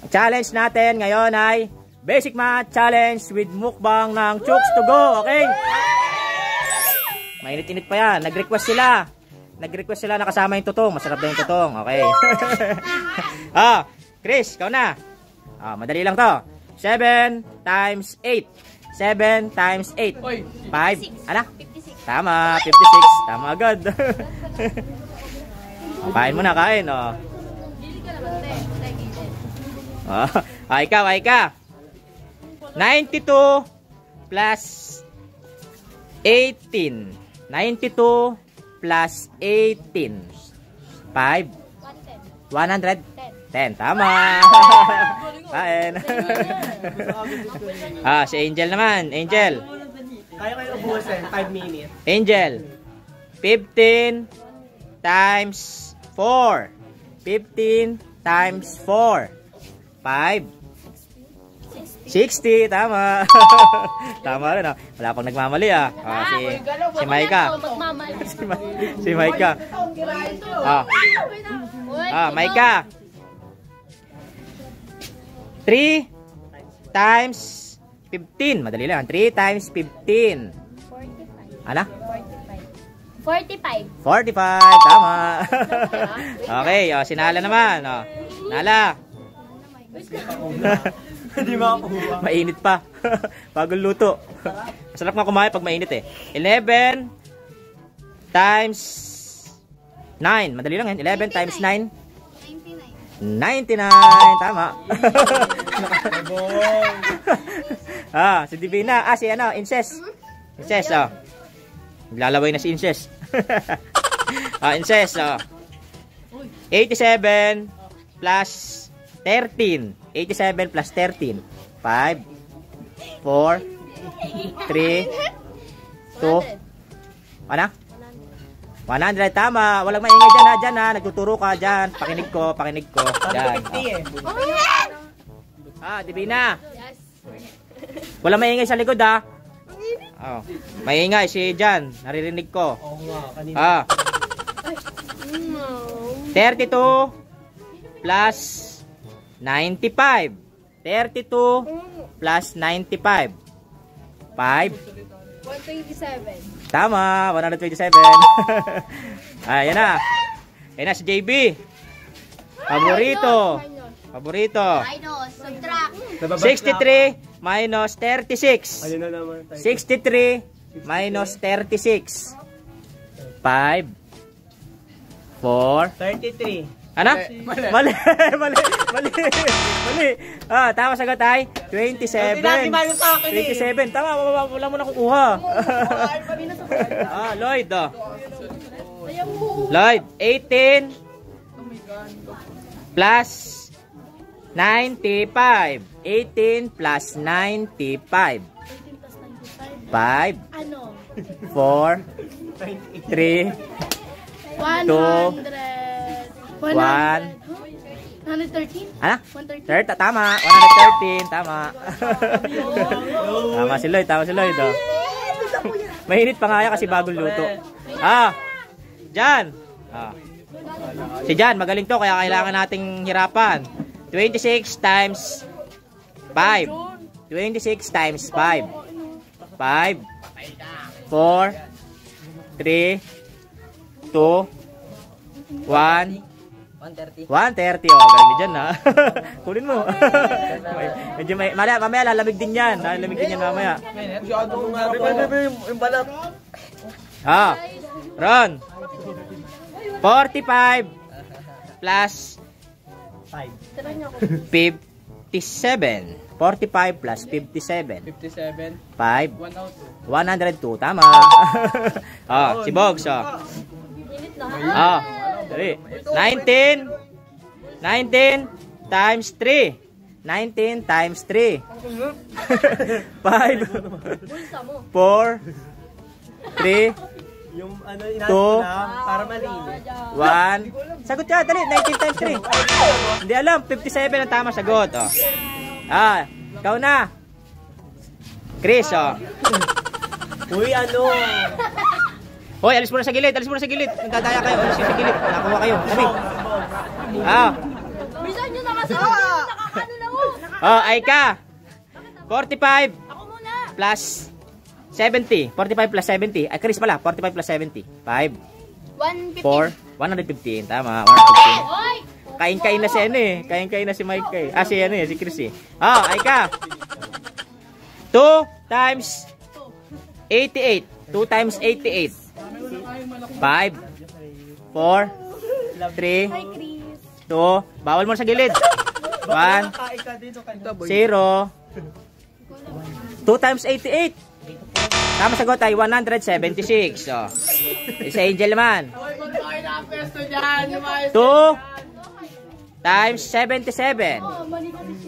Challenge natin ngayon ay Basic Math Challenge with mukbang ng Chooks to Go. Okay? Mainit-init pa yan. Nag-request sila na kasama yung tutong. Masarap daw yung tutong. Okay. Chris, ikaw na. Madali lang to. 7 times 8. 7 times 8. 5. Ano? 56. Tama. 56. Tama agad. Kain mo na, kain. Ikaw. 92 plus 18. 92 plus 18. 5. 110. 10. Tama. Kain. Si Angel naman. Angel. Kaya kayo ubusin. 5 minutes. Angel. 15 times 4. 15 times 4. 5. 60, tama. Tama rin, wala pang nagmamali, si Maika. Si Maika. Maika. 3 times 15. Madali lang. 3 times 15. 45. Ano? 45. 45, tama. Okay, si Nala naman. Nala. Hindi makakuha. Mainit pa. Bagong luto. Masarap nga kumain pag mainit 11 times 9. Madali lang yan. 11 times 9. 99. Tama. Si Divina. Si Inces. Inces, Naglalaway na si Inces. Inces, 87 plus 13. 87 plus 13. 5, 4, 3, 2. Ano? 100. Tama. Walang maingay dyan nagtuturo ka dyan. Pakinig ko. Dyan. Divina. Yes. Walang maingay sa likod, maingay si Jan. Naririnig ko. Oo nga. Kanina. 32 plus 95. 32 plus 95. 5. 127. Tama, 127. Ayan na si JB. Paborito. Minus. Subtract. 63 minus 36. Ayun na naman. 63 minus 36. 5. 4. 33. Ano? Mali. Tama sagot ay 27. 27. Tama, wala mo na kukuha. Lloyd. Lloyd, 18 plus 95. 18 plus 95. 5. 4. 3. 2. 1. 113? Ano? 113? Tama. 113. Tama. Tama si Lloyd. Mainit pa nga yan kasi bagong luto. Jan. Si Jan, magaling to kaya kailangan nating hirapan. 26 times 5. 26 times 5. 5. 4. 3. 2. 1. 130. Galing ni Jan, kunin mo. Medyo mamaya lalamig din yan. Mamaya. Yung balat. Ron. 45 plus 57. 45 plus 57. 5. 102. Tama. Si Bogs. Dali. 19 times 3. 19 times 3. 5. 4. 3. Yung inaano na para malinis. 1. Sagot ka, dali. 19 times 3. Hindi alam. 57 ang tama sagot. Ikaw na. Chris, Uy, Hoy, alis muna sa gilid. Nagdadaya kayo. Alis sa gilid. Nakuha kayo. Sabi. Bisa nyo na kasi nakakano Oh, Aika. 45 plus 70. 45 plus 70. Ay, Chris pala. 45 plus 70. 5, 4, 115. Tama, 115. Kain-kain na si ano eh. Kain-kain na si Mike eh. Ah, si ano eh, si Chris eh. Oh, Aika. 2 times 88. 2 times 88. 5, 4, 3, 2. Bawal mo na sa gilid. 1, 0. 2 times 88. Tama sagot ay 176. So, si Angel naman. 2 times 77.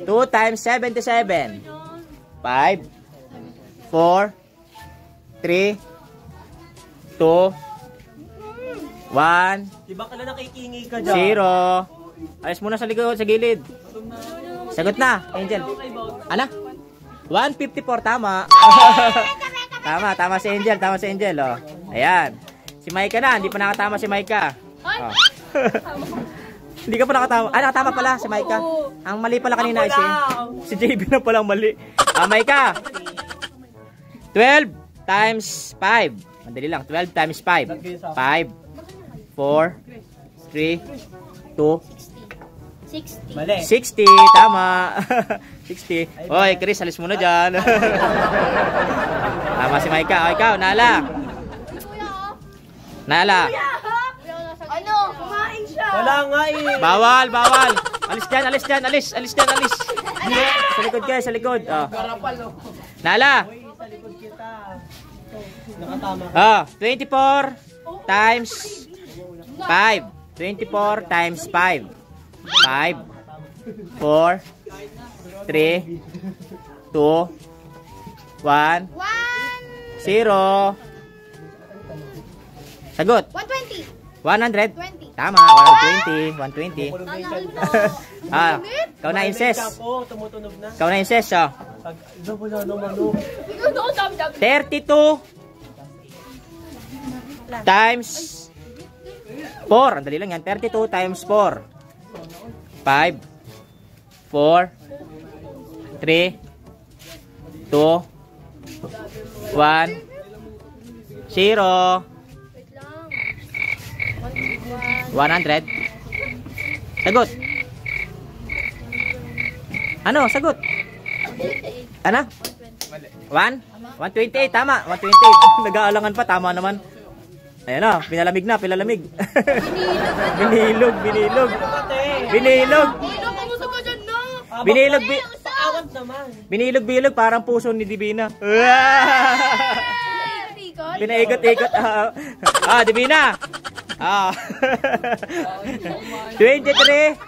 2 times 77. 5, 4, 3, 2, 1, Diba ka na nakikingi ka dyan? 0. Alis muna sa likod, sa gilid. Sagot na, Angel. Ano? 154, tama. Tama si Angel, oh. Ayan. Si Maika na, hindi pa nakatama si Maika. Oh. Hindi ka pa nakatama. Ah, nakatama pala si Maika. Ang mali pala kanina si JB na palang mali. Ah, Maika. 12 times 5. Madali lang, 12 times 5. 5, 4, 3, 2, 60. Mali. 60, tama. 60. Oy, Chris, alis muna dyan. Tama si Maika. O, ikaw, Nala. Nala. Ano? Kumain siya. Wala nga eh. Bawal. Alis dyan. Alis. Sa likod kayo, sa likod. Oh. Nala. Sa likod kita. Nakatama. Oh, 24 times 5. 24 times 5. 5, 4, 3, 2, 1, 0. Sagot. 120. 100. 20. Tama, 120. Ah, ikaw na incest. Tumutunog na. Ikaw na incest, oh. Wala naman oh. 32 times 4. Ang dali lang yan. 32 times 4. 5, 4, 3, 2, 1, 0. Wait lang. 100. Sagot. Ano? Sagot. Ano? 1? 128. Tama. 128. Nag-aalangan pa. Tama naman. Ayan o. Pinalamig na. Pinalamig. Binilog. Paawat naman. Binilog parang puso ni Divina. Pinaikot-ikot. Divina. 23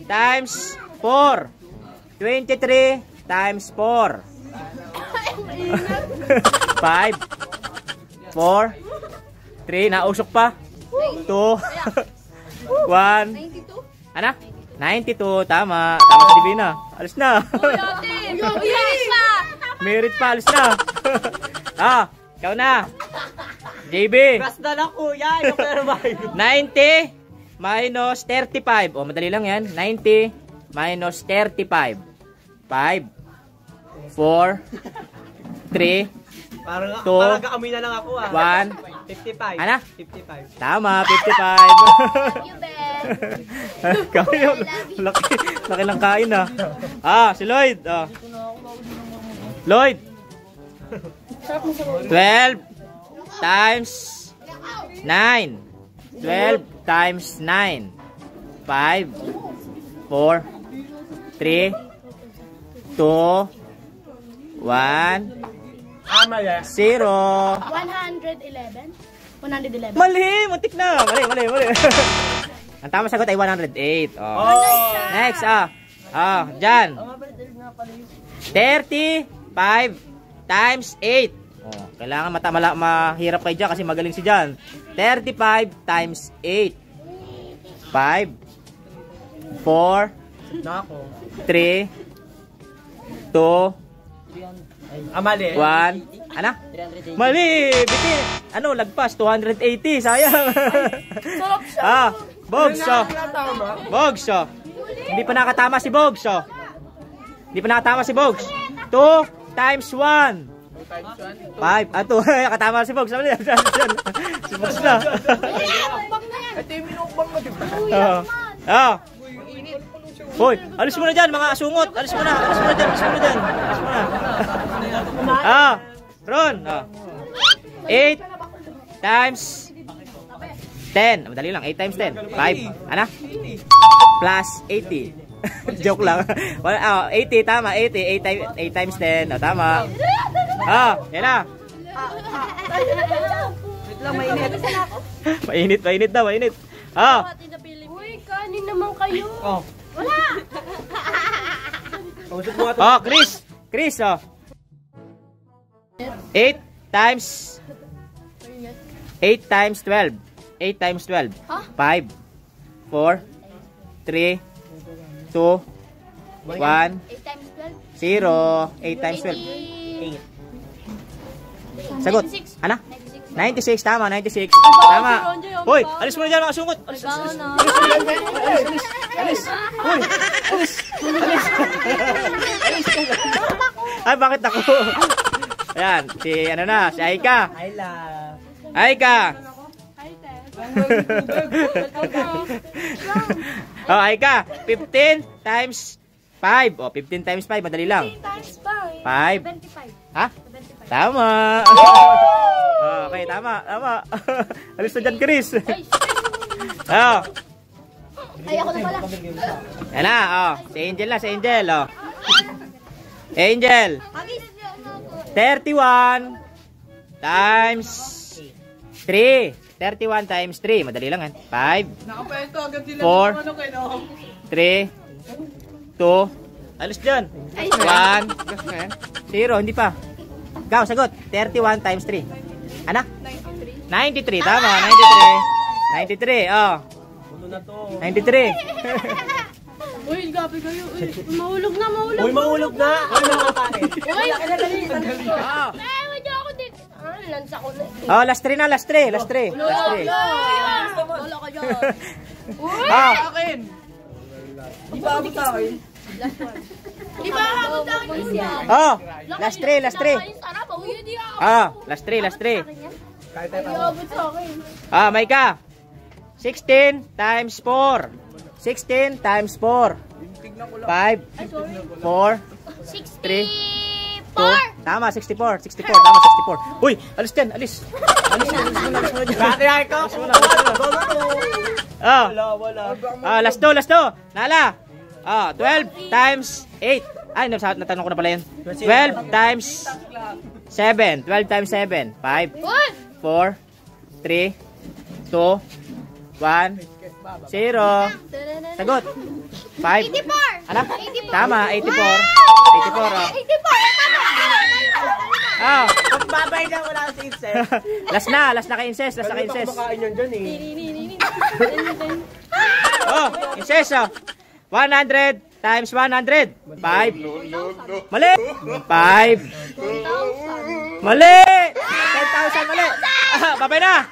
times 4. 23 times 4. 5, 4, 3. Nausok pa. 2, 1. 92. Ano? 92. Tama. Tama sa Divina. Alis na. Merit pa. Alis na. Ikaw na. JB. Basta lang kuya. Yung pero ba? 90 minus 35. O, madali lang yan. 90 minus 35. 5, 4, 3, Parang 2, kaamoy na lang ako 1. 55. Ano? 55. Tama, 55. You bet. Kayo, laki lang kain si Lloyd. Lloyd. 12 times 9. 12 times 9. 5, 4, 3, 2, 1, Mali. 0. 111. 111. Mali! Muntik na! Mali. Ang tama sagot ay 108. Next, dyan. 35 times 8. Kailangan mahirap kayo dyan kasi magaling si Jan. 35 times 8. 5, 4, 3, 2, Mali. 1. Ano? Mali! Bitin! Ano? Lagpas. 280. Sayang. Bogs. Bogs. Hindi pa nakatama si Bogs. Hindi pa nakatama si Bogs. 2 times 1. 5. 2. Nakatama si Bogs. Si Bogs na. Ito yung minukbang mo, diba? Hoy, alis mo na dyan, mga asungot. Alis mo na dyan. Ron. 8 times 10. Madali lang, 8 times 10. 5. Ano? Plus 80. Joke lang. 80, tama. 80. 8 times 10. Tama. Yan na. Mainit daw. Uy, kanin naman kayo. Wala. Chris, 8 times 12. 8 times 12. 5, 4, 3, 2, 1, 8 times 12. 0. 8 times 12. Sagot. Ano? 96. Tama, 96. Tama. Hoy, alis mo na dyan mga sungot. Alis. Hoy, alis. Ay, bakit ako? Ayan, si Aika. Aika. Aika, 15 times 5. 15 times 5, madali lang. 15 times 5. 5. Ha? Tama. Okay, tama. Alis na dyan, Chris. Ay, ako na pala. Yan na, si Angel. Angel. 31 times 3. 31 times 3. Madali lang, 5, 4, 3, 2. Alis dyan. 1, 0. Hindi pa. Ikaw, sagot. 31 times 3. Ano? 93. Tama, 93. 93. 93. Uy, gabi kayo. Mahulog na. Uy, mahulog na! Uy, nakakain. Uy, wala ako dito. Lansa ko na. Last 3 na, last 3. Wala ka dyan. Akin! Di ba abot sa akin? Di ba abot sa akin? Last 3. Sarap. Uy, hindi ako. Last 3. Kahit tayo Hindi abot sa akin. Maika. 16 times 4. 16 times 4. 5, 4, 3, 2. 64. Tama, 64. Tama, 64. Uy, alis dyan, alis. Alis mo na dyan. Bakit ako? Wala. Last 2. Nala. 12 times 8. Ay, natanong ko na pala yun. 12 times 7. 12 times 7. 5, 4, 3, 2, 1, 0. Sagot. 5. 84. Ano? Tama, 84. 84. Babay na wala si Incest. Last na kay Incest. Kumakain yan dyan Incest. 100 times 100. 5. Mali. 5. Mali. 10,000 mali. Babay na.